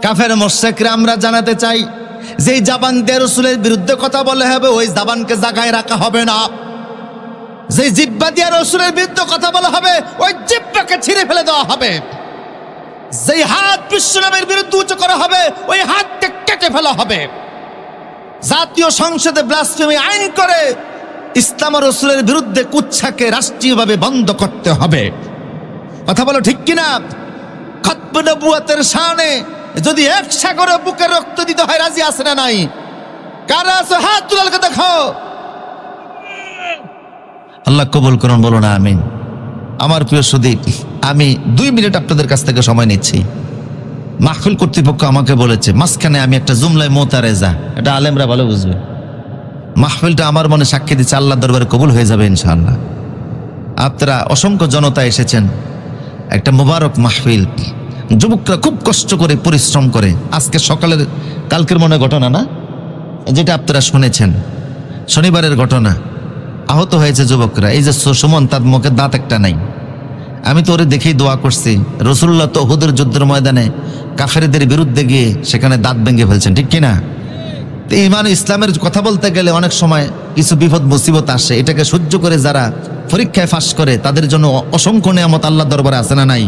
কাফের মুশরিকরা আমরা জানাতে চাই, যেই জবান দিয়ে রাসূলের বিরুদ্ধে কথা বলে হবে ওই জবানকে জায়গায় রাখা হবে না। যেই জিহ্বা দিয়ে রাসূলের বিরুদ্ধে কথা বলা হবে ওই জিহ্বাকে ছিঁড়ে ফেলে দেওয়া হবে। যেই হাত বিশ্বনবীর বিরুদ্ধে উঁচু করা হবে ওই হাতকে কেটে ফেলা হবে। জাতীয় সংসদে ব্লাসফেমি আইন করে ইসলাম ও রাসূলের বিরুদ্ধে কুচ্ছাকে রাষ্ট্রীয়ভাবে বন্ধ করতে হবে। কথা বলো ঠিক কিনা? খতম নবুয়তের শানে যদি এক সাগরে বুকে রক্ত দিতে হয় রাজি আছে না নাই? কারা আছে হাত তুলে দেখাও। আল্লাহ কবুল করুন, বলো না আমিন। আমার প্রিয় সুদী, আমি 2 মিনিট আপনাদের কাছ থেকে সময় নিচ্ছি। মাহফিল কর্তৃপক্ষ আমাকে বলেছে মাঝখানে আমি একটা জুমলায় মোতারেজা, এটা আলেমরা ভালো বুঝবে। মাহফিলটা আমার মনে সাক্ষী দিচ্ছে আল্লাহ দরবারে কবুল হয়ে যাবে ইনশাআল্লাহ। আপনারা অসংখ্য জনতা এসেছেন, একটা মুবারক মাহফিল। যুবকরা খুব কষ্ট করে পরিশ্রম করে আজকে সকালের কালকের মনে ঘটনা না যেটা আপনারা শুনেছেন, শনিবারের ঘটনা, আহত হয়েছে যুবকরা। এই যে সুমন, তার মুখে দাঁত একটা নাই। আমি তো ওরে দেখেই দোয়া করছি। রাসূলুল্লাহ তো উহুদের যুদ্ধের ময়দানে কাফেরদের বিরুদ্ধে গিয়ে সেখানে দাঁত ভেঙে ফেলছেন, ঠিক কিনা? তো ঈমান ইসলামের কথা বলতে গেলে অনেক সময় কিছু বিপদ মুসিবত আসে, এটাকে সহ্য করে যারা পরীক্ষায় ফাঁস করে তাদের জন্য অসংখ্য নিয়ামত আল্লাহ দরবারে আছে না নাই?